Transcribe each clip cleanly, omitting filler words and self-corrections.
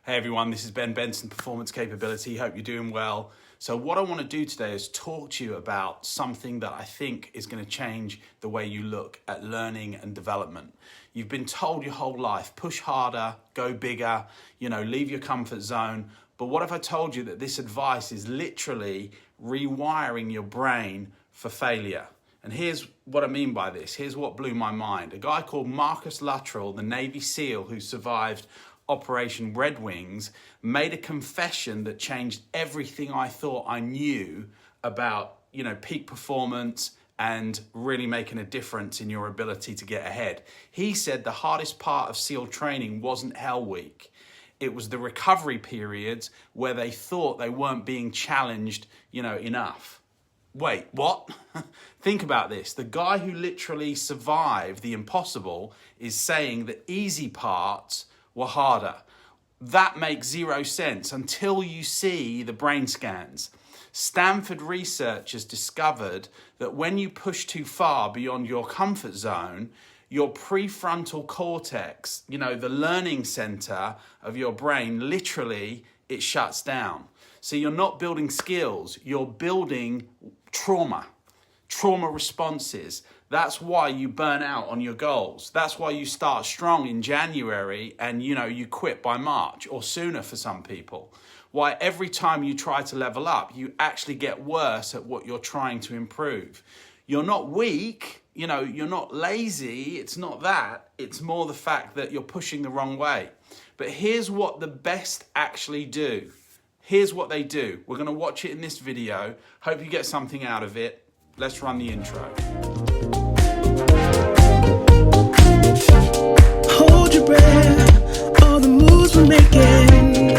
Hey everyone, this is Benson, Performance Capability. Hope you're doing well. So what I want to do today is talk to you about something that I think is going to change the way you look at learning and development. You've been told your whole life, push harder, go bigger, leave your comfort zone. But what if I told you that this advice is literally rewiring your brain for failure? And here's what I mean by this. Here's what blew my mind. A guy called Luttrell, the Navy SEAL who survived Operation Red Wings, made a confession that changed everything I thought I knew about, peak performance and really making a difference in your ability to get ahead. He said the hardest part of SEAL training wasn't Hell Week. It was the recovery periods where they thought they weren't being challenged, enough. Wait, what? Think about this. The guy who literally survived the impossible is saying the easy parts were harder. That makes zero sense until you see the brain scans. Stanford researchers discovered that when you push too far beyond your comfort zone, your prefrontal cortex, the learning center of your brain, literally, it shuts down. So you're not building skills, you're building trauma responses. That's why you burn out on your goals. That's why you start strong in January and you quit by March or sooner for some people. Why every time you try to level up, you actually get worse at what you're trying to improve. You're not weak, you're not lazy. It's not that. It's more the fact that you're pushing the wrong way. But here's what the best actually do. Here's what they do. We're going to watch it in this video. Hope you get something out of it. Let's run the intro. Hold your breath, all the moves we're making.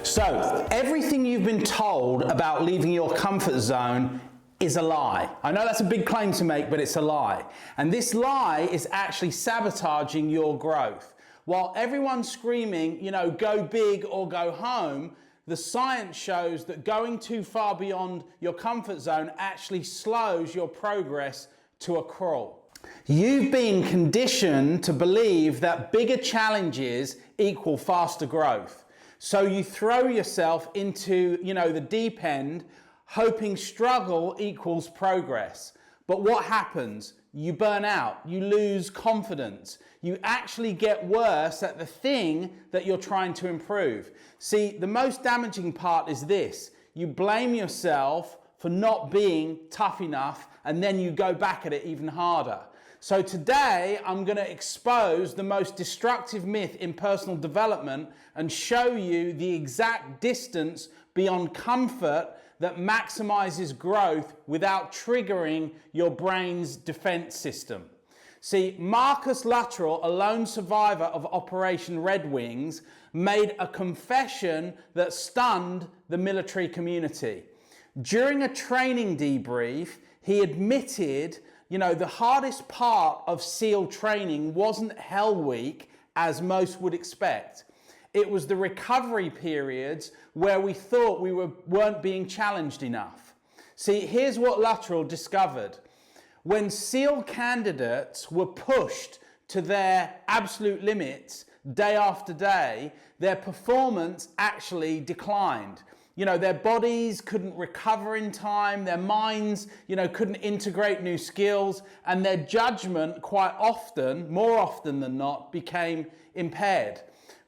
So, everything you've been told about leaving your comfort zone is a lie. I know that's a big claim to make, but it's a lie. And this lie is actually sabotaging your growth. While everyone's screaming, go big or go home, the science shows that going too far beyond your comfort zone actually slows your progress to a crawl. You've been conditioned to believe that bigger challenges equal faster growth. So you throw yourself into, the deep end, hoping struggle equals progress. But what happens? You burn out, you lose confidence, you actually get worse at the thing that you're trying to improve. See, the most damaging part is this. You blame yourself for not being tough enough, and then you go back at it even harder. So today, I'm going to expose the most destructive myth in personal development and show you the exact distance beyond comfort that maximizes growth without triggering your brain's defense system. See, Luttrell, a lone survivor of Operation Red Wings, made a confession that stunned the military community. During a training debrief, he admitted, the hardest part of SEAL training wasn't Hell Week, as most would expect. It was the recovery periods where we thought we weren't being challenged enough. See, here's what Luttrell discovered. When SEAL candidates were pushed to their absolute limits day after day, their performance actually declined. Their bodies couldn't recover in time, their minds, couldn't integrate new skills, and their judgment quite often, more often than not, became impaired.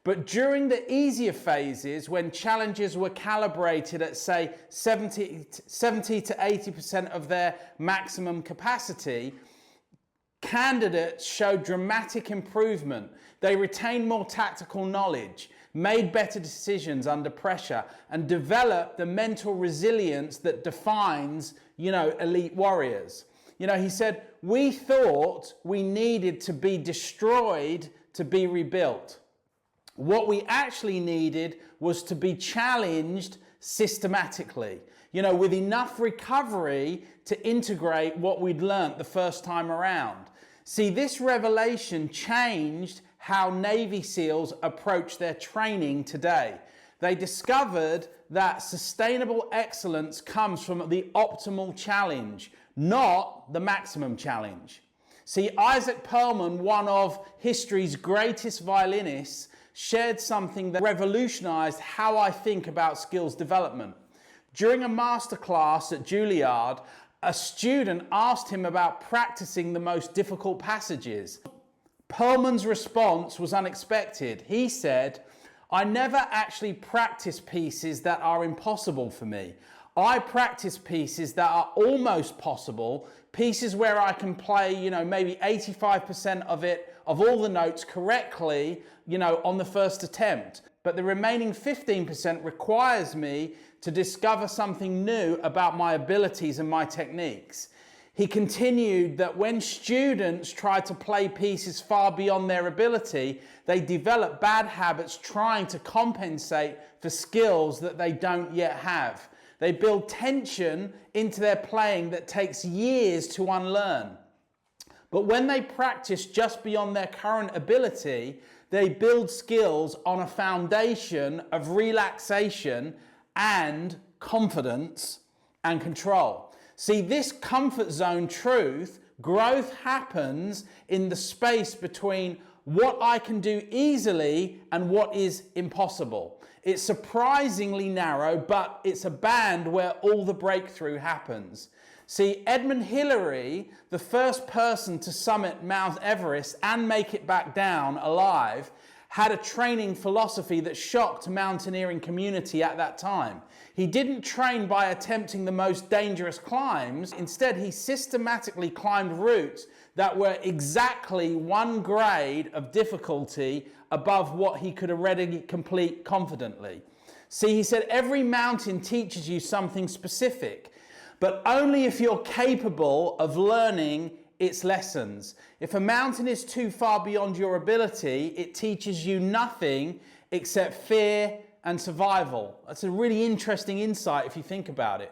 But during the easier phases, when challenges were calibrated at, say, 70 to 80% of their maximum capacity, candidates showed dramatic improvement. They retained more tactical knowledge, made better decisions under pressure, and developed the mental resilience that defines, elite warriors. He said, we thought we needed to be destroyed to be rebuilt. What we actually needed was to be challenged systematically, with enough recovery to integrate what we'd learnt the first time around. See, this revelation changed how Navy SEALs approach their training today. They discovered that sustainable excellence comes from the optimal challenge, not the maximum challenge. See, Itzhak Perlman, one of history's greatest violinists, shared something that revolutionized how I think about skills development. During a masterclass at Juilliard, a student asked him about practicing the most difficult passages. Perlman's response was unexpected. He said, "I never actually practice pieces that are impossible for me. I practice pieces that are almost possible, pieces where I can play, maybe 85% of all the notes correctly, on the first attempt. But the remaining 15% requires me to discover something new about my abilities and my techniques." He continued that when students try to play pieces far beyond their ability, they develop bad habits trying to compensate for skills that they don't yet have. They build tension into their playing that takes years to unlearn. But when they practice just beyond their current ability, they build skills on a foundation of relaxation and confidence and control. See, this comfort zone truth, growth happens in the space between what I can do easily and what is impossible. It's surprisingly narrow, but it's a band where all the breakthrough happens. See, Edmund Hillary, the first person to summit Mount Everest and make it back down alive, had a training philosophy that shocked the mountaineering community at that time. He didn't train by attempting the most dangerous climbs. Instead, he systematically climbed routes that were exactly one grade of difficulty above what he could already complete confidently. See, he said, every mountain teaches you something specific, but only if you're capable of learning its lessons. If a mountain is too far beyond your ability, it teaches you nothing except fear and survival. That's a really interesting insight if you think about it.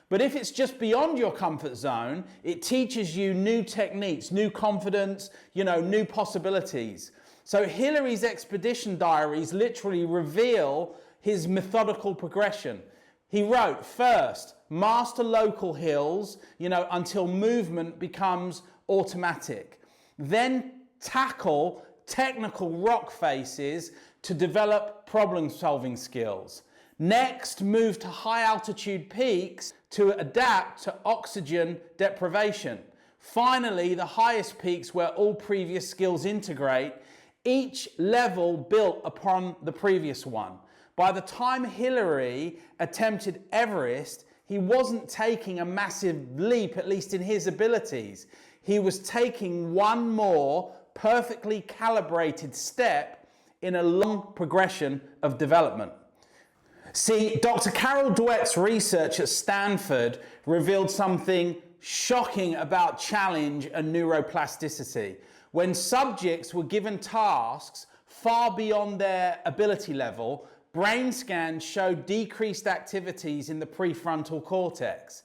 But if it's just beyond your comfort zone, it teaches you new techniques, new confidence, new possibilities. So Hillary's expedition diaries literally reveal his methodical progression. He wrote, first, master local hills, until movement becomes automatic. Then tackle technical rock faces to develop problem-solving skills. Next, move to high-altitude peaks to adapt to oxygen deprivation. Finally, the highest peaks where all previous skills integrate, each level built upon the previous one. By the time Hillary attempted Everest, he wasn't taking a massive leap, at least in his abilities. He was taking one more perfectly calibrated step in a long progression of development. See, Dr. Carol Dweck's research at Stanford revealed something shocking about challenge and neuroplasticity. When subjects were given tasks far beyond their ability level, brain scans showed decreased activities in the prefrontal cortex.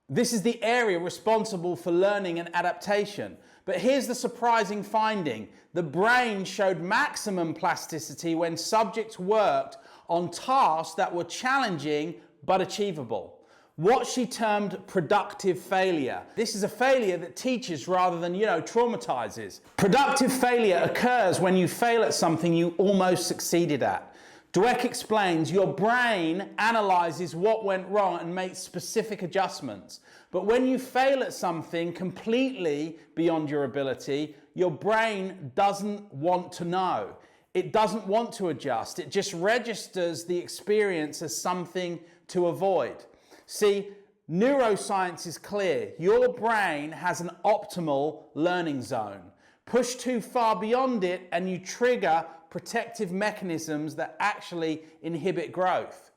This is the area responsible for learning and adaptation. But here's the surprising finding. The brain showed maximum plasticity when subjects worked on tasks that were challenging but achievable. What she termed productive failure. This is a failure that teaches rather than, traumatizes. Productive failure occurs when you fail at something you almost succeeded at. Dweck explains your brain analyzes what went wrong and makes specific adjustments. But when you fail at something completely beyond your ability, your brain doesn't want to know. It doesn't want to adjust. It just registers the experience as something to avoid. See, neuroscience is clear. Your brain has an optimal learning zone. Push too far beyond it and you trigger protective mechanisms that actually inhibit growth.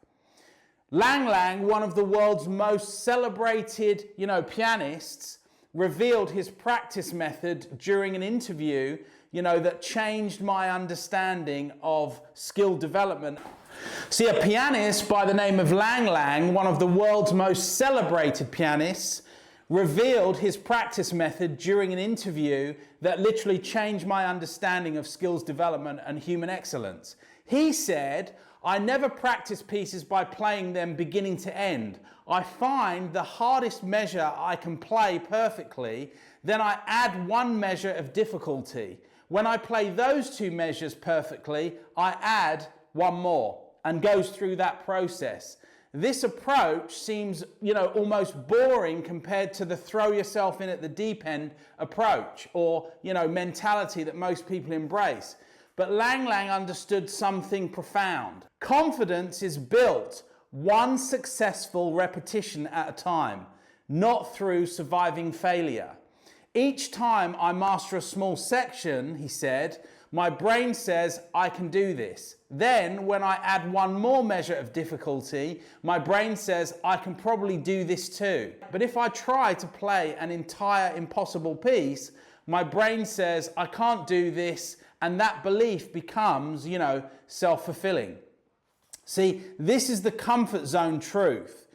Lang Lang, one of the world's most celebrated, pianists, revealed his practice method during an interview, that changed my understanding of skill development. See, a pianist by the name of Lang Lang, one of the world's most celebrated pianists, revealed his practice method during an interview that literally changed my understanding of skills development and human excellence. He said, "I never practice pieces by playing them beginning to end. I find the hardest measure I can play perfectly, then I add one measure of difficulty. When I play those two measures perfectly, I add one more," and goes through that process. This approach seems, almost boring compared to the throw yourself in at the deep end approach or, mentality that most people embrace. But Lang understood something profound. Confidence is built one successful repetition at a time, not through surviving failure. Each time I master a small section, he said, my brain says, I can do this. Then, when I add one more measure of difficulty, my brain says, I can probably do this too. But if I try to play an entire impossible piece, my brain says, I can't do this, and that belief becomes, self-fulfilling. See, this is the comfort zone truth.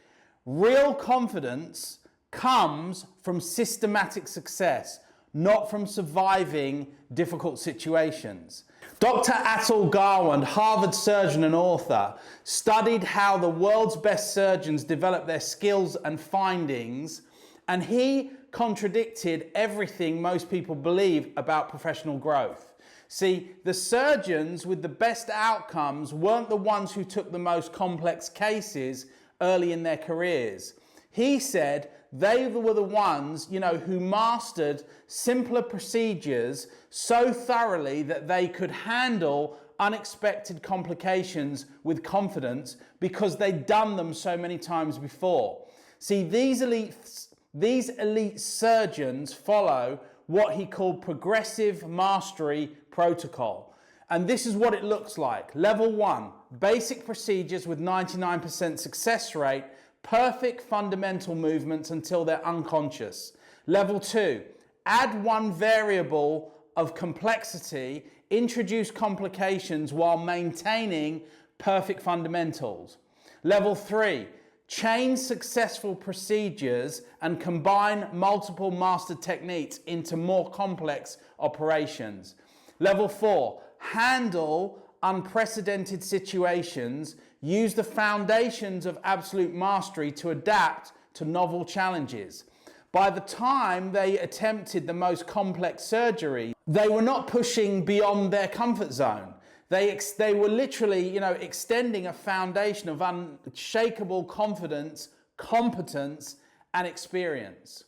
Real confidence comes from systematic success, not from surviving difficult situations. Dr. Atul Gawande, Harvard surgeon and author, studied how the world's best surgeons develop their skills and findings, and he contradicted everything most people believe about professional growth. See, the surgeons with the best outcomes weren't the ones who took the most complex cases early in their careers. He said they were the ones, who mastered simpler procedures so thoroughly that they could handle unexpected complications with confidence because they'd done them so many times before. See, these elite surgeons follow what he called progressive mastery protocol. And this is what it looks like. Level 1, basic procedures with 99% success rate, perfect fundamental movements until they're unconscious. Level 2, add one variable of complexity, introduce complications while maintaining perfect fundamentals. Level 3, change successful procedures and combine multiple mastered techniques into more complex operations. Level 4, handle unprecedented situations, use the foundations of absolute mastery to adapt to novel challenges. By the time they attempted the most complex surgery, they were not pushing beyond their comfort zone. They were literally, extending a foundation of unshakable confidence, competence, and experience.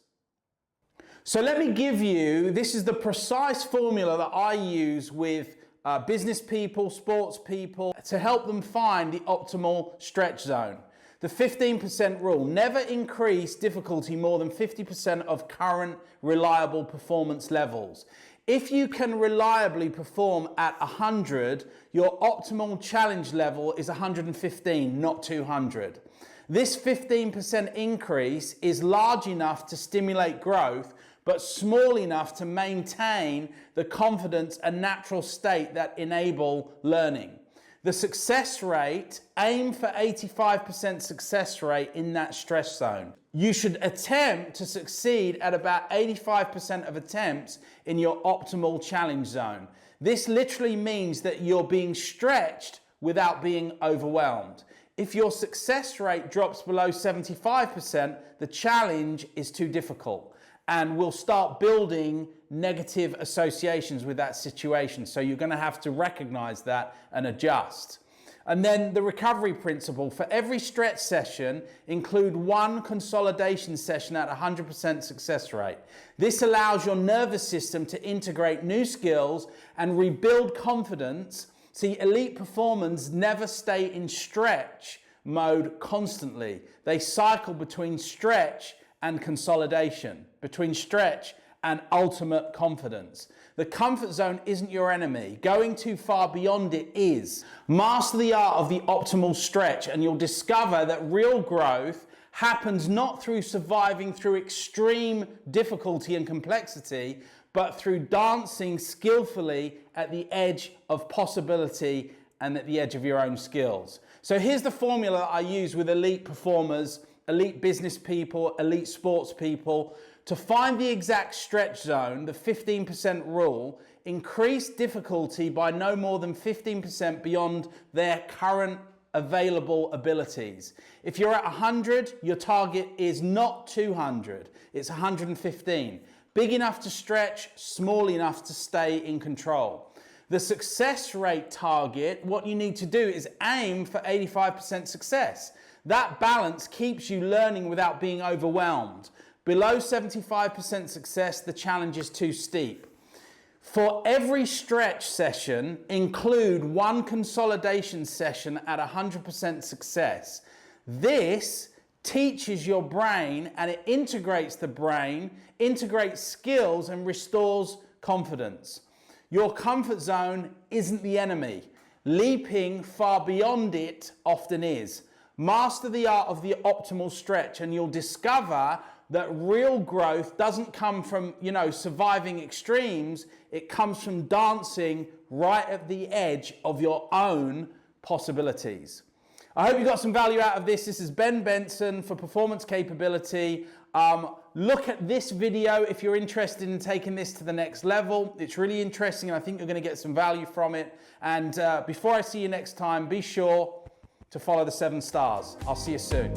So let me give you, this is the precise formula that I use with business people, sports people, to help them find the optimal stretch zone. The 15% rule: never increase difficulty more than 50% of current reliable performance levels. If you can reliably perform at 100, your optimal challenge level is 115, not 200. This 15% increase is large enough to stimulate growth, but small enough to maintain the confidence and natural state that enable learning. The success rate, aim for 85% success rate in that stress zone. You should attempt to succeed at about 85% of attempts in your optimal challenge zone. This literally means that you're being stretched without being overwhelmed. If your success rate drops below 75%, the challenge is too difficult, and we'll start building negative associations with that situation. So you're going to have to recognize that and adjust. And then the recovery principle: for every stretch session, include one consolidation session at 100% success rate. This allows your nervous system to integrate new skills and rebuild confidence. See, elite performers never stay in stretch mode constantly. They cycle between stretch and consolidation, between stretch and ultimate confidence. The comfort zone isn't your enemy. Going too far beyond it is. Master the art of the optimal stretch, and you'll discover that real growth happens not through surviving through extreme difficulty and complexity, but through dancing skillfully at the edge of possibility and at the edge of your own skills. So here's the formula I use with elite performers elite business people, elite sports people, to find the exact stretch zone, the 15% rule, increase difficulty by no more than 15% beyond their current available abilities. If you're at 100, your target is not 200, it's 115. Big enough to stretch, small enough to stay in control. The success rate target, what you need to do is aim for 85% success. That balance keeps you learning without being overwhelmed. Below 75% success, the challenge is too steep. For every stretch session, include one consolidation session at 100% success. This teaches your brain, and it integrates the brain, integrates skills and restores confidence. Your comfort zone isn't the enemy. Leaping far beyond it often is. Master the art of the optimal stretch and you'll discover that real growth doesn't come from, surviving extremes. It comes from dancing right at the edge of your own possibilities. I hope you got some value out of this. This is Benson for Performance Capability. Look at this video if you're interested in taking this to the next level. It's really interesting and I think you're going to get some value from it. And before I see you next time, be sure to follow the 7 stars. I'll see you soon.